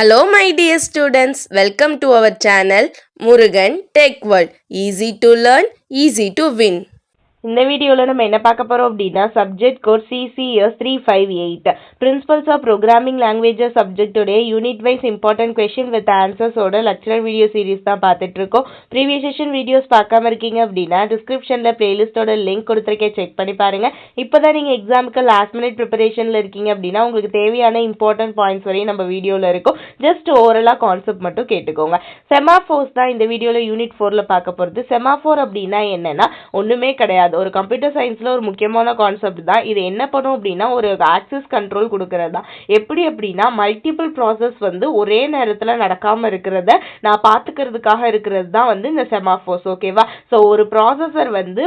Hello my dear students, welcome to our channel Murugan Tech World. Easy to learn, easy to win. இந்த வீடியோவில் நம்ம என்ன பார்க்க போகிறோம் அப்படின்னா subject code CCS 358 principles of programming languages சப்ஜெக்டோடைய unit wise important question with ஆன்சர்ஸோட lecture video series தான் பார்த்துட்டு இருக்கோம். ப்ரீவியஸ் செஷன் வீடியோஸ் பார்க்காம இருக்கீங்க அப்படின்னா டிஸ்கிரிப்ஷனில் பிளேலிஸ்டோட லிங்க் கொடுத்துருக்கேன், செக் பண்ணி பாருங்கள். இப்போ தான் நீங்கள் எக்ஸாமுக்கு லாஸ்ட் மினிட் ப்ரிப்பரேஷனில் இருக்கீங்க அப்படின்னா உங்களுக்கு தேவையான இம்பார்ட்டன்ட் பாயிண்ட்ஸ் வரையும் நம்ம வீடியோவில் இருக்கும். ஜஸ்ட் ஓவரலாக கான்செப்ட் மட்டும் கேட்டுக்கோங்க. செமாஃபோர்ஸ் தான் இந்த வீடியோவில் யூனிட் 4ல் பார்க்க போகிறது. செமாஃபோர் அப்படின்னா என்னென்னா ஒன்றுமே கிடையாது, ஒரு கம்ப்யூட்டர் சயின்ஸ்ல ஒரு முக்கியமான கான்செப்ட் தான். இது என்ன பண்ணும் அப்படின்னா ஒரு ஆக்சஸ் கண்ட்ரோல் கொடுக்கறது தான். எப்படி அப்படின்னா மல்டிபிள் ப்ராசஸ் வந்து ஒரே நேரத்துல நடக்காம இருக்கிறத நான் பாத்துக்கிறதுக்காக இருக்கிறது தான் வந்து இந்த செமாஃபோர்ஸ். ஓகேவா? ஸோ ஒரு ப்ராசஸர் வந்து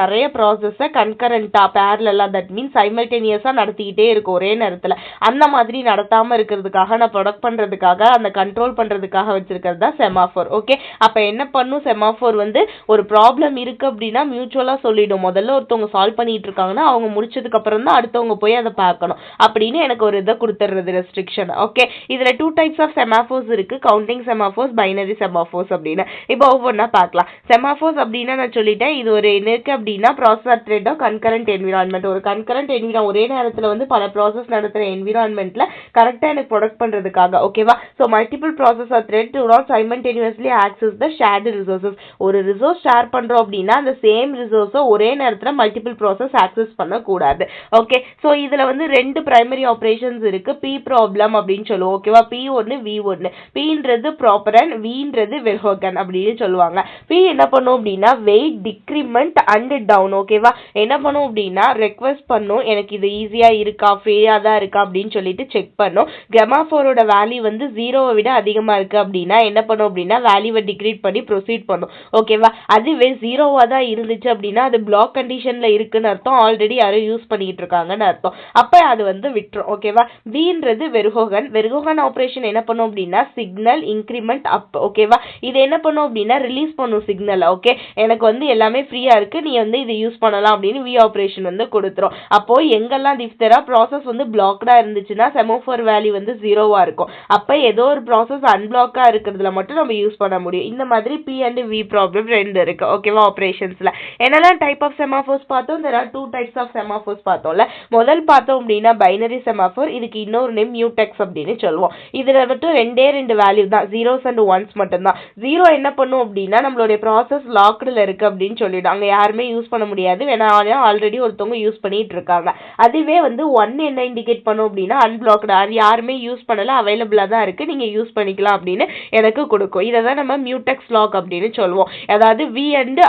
நிறைய ப்ராசஸை கன்கரண்டா பேரலா, தட் மீன்ஸ் சைமல்டேனியஸா நடத்திக்கிட்டே இருக்கும் ஒரே நேரத்துல. அந்த மாதிரி நடத்தாம இருக்கிறதுக்காக நான் ப்ரொடக்ட் பண்றதுக்காக அந்த கண்ட்ரோல் பண்றதுக்காக வச்சிருக்கிறது தான் செமாஃபோர். ஓகே, அப்ப என்ன பண்ணும் செமாஃபோர் வந்து ஒரு ப்ராப்ளம் இருக்கு அப்படின்னா மியூச்சுவலா சொல்லிடும். முதல்ல ஒருத்தவங்க சால்வ் பண்ணிட்டு இருக்காங்கன்னா அவங்க முடிச்சதுக்கு அப்புறம் தான் அடுத்தவங்க போய் அதை பார்க்கணும் அப்படின்னு எனக்கு ஒரு இதை கொடுத்துறது ரெஸ்ட்ரிக்ஷன். ஓகே, இதுல 2 டைப்ஸ் ஆஃப் செமாஃபோர்ஸ் இருக்கு, கவுண்டிங் செமாஃபோர்ஸ், பைனரி செமாஃபோர்ஸ் அப்படின்னு. இப்போ ஒவ்வொன்றா பார்க்கலாம். செமாஃபோர்ஸ் அப்படின்னா நான் சொல்லிட்டேன், இது ஒரு என்ன இருக்கு அப்படின்னா processor thread of concurrent environment. ஒரு கன்கரண்ட் என்விரான் ஒரே நேரத்தில் வந்து பல ப்ராசஸ் நடத்துற என்விரான்மெண்ட்ல கரெக்டாக எனக்கு ப்ரொடக்ட் பண்றதுக்காக. ஓகேவா? So multiple processor thread to not simultaneously access the shared resources. ஒரு ரிசோர்ஸ் ஷேர் பண்றோம் அப்படின்னா அந்த சேம் ரிசோர்ஸை ஒரே நேரத்துல மல்டிபிள் ப்ராசஸ் ஆக்சஸ் பண்ணக்கூடாது. ஓகே, ஸோ இதுல வந்து 2 பிரைமரி ஆப்ரேஷன்ஸ் இருக்கு. பி ப்ராப்ளம் அப்படின்னு சொல்லுவோம். ஓகேவா? P1 V1. Pன்றது ப்ராப்பரன், Vன்றது வெர்ஹோகன் அப்படின்னு சொல்லுவாங்க. P என்ன பண்ணும் அப்படின்னா வெயிட், டிக்ரிமெண்ட் அண்ட் டவுன். ஓகேவா? என்ன பண்ணும் அப்படின்னா ரெக்வெஸ்ட் பண்ணும், எனக்கு இது ஈஸியா இருக்கா ஃபெயிலியா தான் இருக்கா அப்படின்னு சொல்லிட்டு செக் பண்ணும். கெமாஃபோரோட வேல்யூ வந்து 0வை விட அதிகமா இருக்கு அப்படின்னா என்ன பண்ணும் அப்படின்னா வேல்யூவை டிக்ரீட் பண்ணி ப்ரொசீட் பண்ணும். ஓகேவா? அதுவே 0வா தான் இருந்துச்சு அப்படின்னா அது பிளாக் கண்டிஷன்ல இருக்குன்னு அர்த்தம், ஆல்ரெடி யாரும் யூஸ் பண்ணிட்டு இருக்காங்கன்னு அர்த்தம். அப்ப அது வந்து விட்டுரும். ஓகேவா? Vன்றது வெர்ஹோகன். வெர்ஹோகன் ஆபரேஷன் என்ன பண்ணும் அப்படின்னா சிக்னல் இன்கிரிமெண்ட் அப். ஓகேவா? இது என்ன பண்ணும் அப்படின்னா ரிலீஸ் பண்ணும் சிக்னல். ஓகே, எனக்கு வந்து எல்லாமே ஃப்ரீயா இருக்கு, நீ வந்து இது யூஸ் பண்ணலாம் அப்படின்னு V ஆபரேஷன் வந்து கொடுத்துரும். அப்போ எங்கெல்லாம் டிஃப்தரா ப்ராசஸ் வந்து பிளாக்டா இருந்துச்சுன்னா செமாஃபோர் வேல்யூ வந்து 0வா இருக்கும். அப்ப ஏதோ ஒரு ப்ராசஸ் அன்பிளாக்கா இருக்கிறதுல மட்டும் நம்ம யூஸ் பண்ண முடியும். இந்த மாதிரி P அண்ட் V ப்ராப்ளம் 2 இருக்கு. ஓகேவா? ஆபரேஷன்ஸ்ல என்னெல்லாம் டைப் ஆஃப் செமாஃபோர்ஸ் பார்த்தோம். there are 2 types of semaphores பார்த்தோம்ல. முதல் பார்த்தோம் அப்படின்னா பைனரி செமாஃபோர். இதுக்கு இன்னொரு நேம் மியூடெக்ஸ் அப்படின்னு சொல்லுவோம். இதுல மட்டும் 2 வேல்யூ தான், 0s and 1s மட்டும்தான். 0 என்ன பண்ணும் அப்படின்னா நம்மளுடைய ப்ராசஸ் லாக்டுல இருக்கு அப்படின்னு சொல்லிடும், அங்க யாருமே யூஸ் பண்ண முடியாது, வேணா ஆல்ரெடி ஒருத்தவங்க யூஸ் பண்ணிட்டு இருக்காங்க. அதுவே வந்து 1 என்ன இண்டிகேட் பண்ணும் அப்படின்னா அன்பிளாக்டு, அது யாருமே யூஸ் பண்ணல, அவைலபிளா தான் இருக்கு, நீங்க யூஸ் பண்ணிக்கலாம் அப்படின்னு எனக்கு கொடுக்கும். இதை தான் நம்ம மியூடெக்ஸ் லாக் அப்படின்னு சொல்லுவோம். அதாவது V and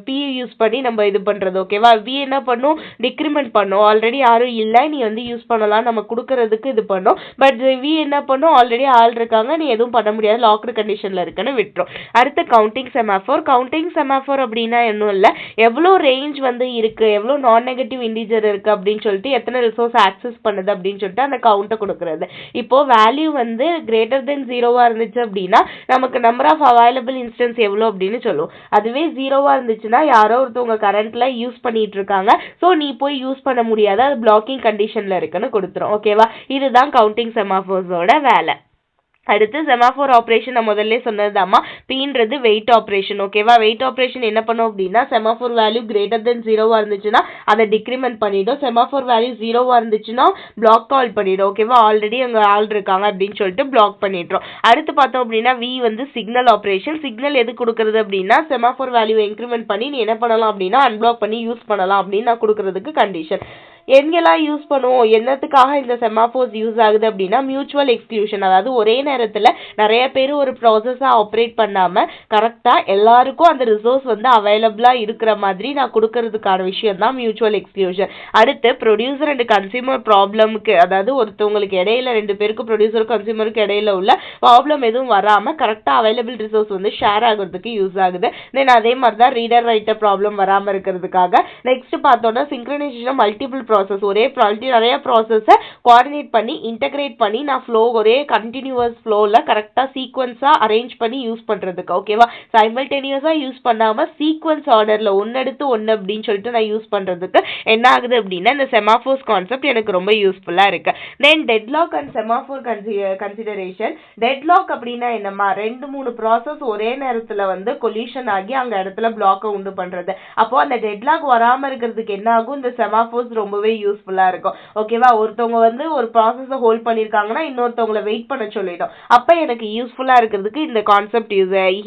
P யூஸ் பண்ணி நம்ம இது பண்றது. ஓகேவா? V என்ன பண்ணும் டிக்ரிமெண்ட் பண்ணும், ஆல்ரெடி யாரும் இல்லை நீ வந்து யூஸ் பண்ணலாம் நம்ம கொடுக்கறதுக்கு இது பண்ணும். பட் V என்ன பண்ணும் ஆல்ரெடி ஆள் இருக்காங்க, நீ எதுவும் பண்ண முடியாது, லாக்டு கண்டிஷன்ல இருக்குன்னு விட்டுரும். அடுத்து கவுண்டிங் செமாஃபோர். கவுண்டிங் செமாஃபோர் அப்படின்னா இன்னும் இல்லை, எவ்வளோ ரேஞ்ச் வந்து இருக்கு, எவ்வளோ நான் நெகட்டிவ் இன்டிஜர் இருக்கு அப்படின்னு சொல்லிட்டு எத்தனை ரிசோர்ஸ் ஆக்சஸ் பண்ணுது அப்படின்னு சொல்லிட்டு அந்த கவுண்டை கொடுக்கறது. இப்போ வேல்யூ வந்து கிரேட்டர் தென் 0வா இருந்துச்சு அப்படின்னா நமக்கு நம்பர் ஆஃப் அவைலபிள் இன்ஸ்டன்ஸ் எவ்வளோ அப்படின்னு சொல்லுவோம். அதுவே 0வா இருந்துச்சுன்னா யாரோ ஒருத்தவங்க கரண்ட்ல யூஸ் பண்ணிட்டு இருக்காங்க, ஸோ நீ போய் யூஸ் பண்ண முடியாது, அது பிளாக்கிங் கண்டிஷன்ல இருக்குன்னு கொடுத்துரும். ஓகேவா? இதுதான் கவுண்டிங் செமாஃபோர்ஸோட வேலை. அடுத்து செமாஃபோர் ஆப்ரேஷன் நான் முதல்ல சொன்னதுதாம்மா. Pன்றது வெயிட் ஆப்ரேஷன். ஓகேவா? வெயிட் ஆப்ரேஷன் என்ன பண்ணும் அப்படின்னா செமாஃபோர் வேல்யூ கிரேட்டர் தென் 0வா இருந்துச்சுன்னா அதை டிக்ரிமெண்ட் பண்ணிடும். செமாஃபோர் வேல்யூ 0வா இருந்துச்சுன்னா பிளாக் கால் பண்ணிடும். ஓகேவா? ஆல்ரெடி அங்கே ஆள் இருக்காங்க அப்படின்னு சொல்லிட்டு பிளாக் பண்ணிடுறோம். அடுத்து பார்த்தோம் அப்படின்னா V வந்து சிக்னல் ஆப்ரேஷன். சிக்னல் எது கொடுக்கறது அப்படின்னா செமாஃபோர் வேல்யூ இன்க்ரிமெண்ட் பண்ணி நீ என்ன பண்ணலாம் அப்படின்னா அன்பிளாக் பண்ணி யூஸ் பண்ணலாம் அப்படின்னு நான் கொடுக்கறதுக்கு கண்டிஷன். எங்கெல்லாம் யூஸ் பண்ணுவோம், என்னத்துக்காக இந்த செமாஃபோர்ஸ் யூஸ் ஆகுது அப்படின்னா மியூச்சுவல் எக்ஸ்க்ளூஷன். அதாவது ஒரே நேரத்தில் நிறைய பேர் ஒரு ப்ராசஸை ஆப்ரேட் பண்ணாம கரெக்டாக எல்லாருக்கும் அந்த ரிசோர்ஸ் வந்து அவைலபிளா இருக்கிற மாதிரி நான் கொடுக்கறதுக்கான விஷயம் தான் மியூச்சுவல் எக்ஸ்க்ளூஷன். அடுத்து ப்ரொடியூசர் அண்ட் கன்சியூமர் ப்ராப்ளமுக்கு, அதாவது ஒருத்தவங்களுக்கு இடையில 2 பேருக்கு ப்ரொடியூசர் கன்சியூமருக்கு இடையில உள்ள ப்ராப்ளம் எதுவும் வராம கரெக்டாக அவைலபிள் ரிசோர்ஸ் வந்து ஷேர் ஆகிறதுக்கு யூஸ் ஆகுது. தென் அதே மாதிரி தான் ரீடர் ரைட்டர் ப்ராப்ளம் வராமல் இருக்கிறதுக்காக. நெக்ஸ்ட் பார்த்தோம்னா சிங்க்ரனைசேஷன் மல்டிபிள் ப்ராசஸ். ஒரே நிறைய ப்ராசஸை கோஆர்டினேட் பண்ணி இன்டகிரேட் பண்ணி நான் ஃப்ளோ ஒரே கண்டினியூவஸ் ஃப்ளோவில் கரெக்டாக சீக்வன்ஸாக அரேஞ்ச் பண்ணி யூஸ் பண்ணுறதுக்கு. ஓகேவா? சைமல்டேனியஸாக யூஸ் பண்ணாமல் சீக்வன்ஸ் ஆர்டரில் ஒன்று எடுத்து ஒன்று அப்படின்னு சொல்லிட்டு நான் யூஸ் பண்ணுறதுக்கு என்ன ஆகுது அப்படின்னா இந்த செமாஃபோர்ஸ் கான்செப்ட் எனக்கு ரொம்ப யூஸ்ஃபுல்லாக இருக்கு. Then deadlock and semaphore consideration. Deadlock அப்படின்னா என்னம்மா, 2-3 ப்ராசஸ் ஒரே நேரத்தில் வந்து கொலிஷன் ஆகி அங்கே இடத்துல பிளாக்கை உண்டு பண்ணுறது. அப்போ அந்த டெட்லாக் வராமல் இருக்கிறதுக்கு என்ன ஆகும், இந்த செமாஃபோர்ஸ் ரொம்பவே யூஸ்ஃபுல்லாக இருக்கும். ஓகேவா? ஒருத்தவங்க வந்து ஒரு ப்ராசஸை ஹோல்ட் பண்ணியிருக்காங்கன்னா இன்னொருத்தவங்களை வெயிட் பண்ண சொல்லிடும். அப்போ எனக்கு யூஸ்ஃபுல்லாக இருக்கிறதுக்கு இந்த கான்செப்ட்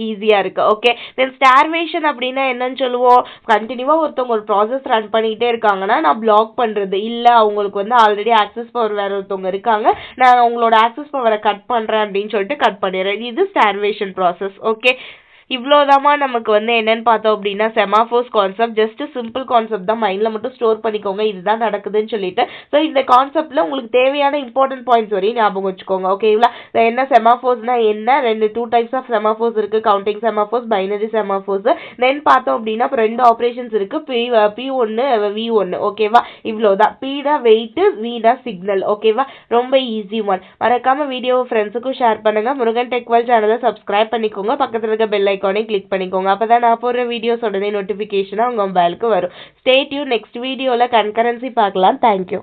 ஈஸியாக இருக்கு. ஓகே. தென் ஸ்டார்வேஷன் அப்படின்னா என்னன்னு சொல்லுவோம், கண்டினியூவாக ஒருத்தவங்க ஒரு ப்ராசஸ் ரன் பண்ணிகிட்டே இருக்காங்கன்னா நான் பிளாக் பண்ணுறது, இல்லை அவங்களுக்கு வந்து ஆல்ரெடி ஆக்சஸ் பவர் வேற ஒருத்தவங்க இருக்காங்க, நான் அவங்களோட ஆக்சஸ் பவரை கட் பண்ணுறேன் அப்படின்னு சொல்லிட்டு கட் பண்ணிடுறேன். இது ஸ்டார்வேஷன் ப்ராசஸ். ஓகே. இவ்வளோதாம்மா நமக்கு வந்து என்னன்னு பார்த்தோம் அப்படின்னா semaphores concept. Just simple concept தான், மைண்டில் மட்டும் ஸ்டோர் பண்ணிக்கோங்க இதுதான் நடக்குதுன்னு சொல்லிட்டு. ஸோ இந்த கான்செப்டில் உங்களுக்கு தேவையான இம்பார்ட்டன்ட் பாயிண்ட்ஸ் வரையும் ஞாபகம் வச்சுக்கோங்க. ஓகேங்களா? என்ன செமாஃபோர்ஸ்னா என்ன, 2 டைப்ஸ் ஆஃப் செமாஃபோர்ஸ் இருக்குது, கவுண்டிங் செமாஃபோர்ஸ், பைனரி செமாஃபோர்ஸ். தென் பார்த்தோம் அப்படின்னா இப்போ 2 ஆப்ரேஷன்ஸ் இருக்குது, P1 V1. ஓகேவா? இவ்வளோதான். Pனா வெயிட், Vனா சிக்னல். ஓகேவா? ரொம்ப ஈஸி ஒன். மறக்காம வீடியோ ஃப்ரெண்ட்ஸுக்கும் ஷேர் பண்ணுங்க. முருகன் டெக்வல் சேனலை சப்ஸ்கிரைப் பண்ணிக்கோங்க. பக்கத்தில் இருக்க பெல் ஐக்கானே கிளிக் பண்ணிக்கோங்க. அப்பதான் நான் போடுற வீடியோஸ் உடனே நோட்டிஃபிகேஷனாக உங்கள் மொபைலுக்கு வரும். Stay tune. நெக்ஸ்ட் வீடியோவில் கன்கரன்சி பார்க்கலாம். தேங்க்யூ.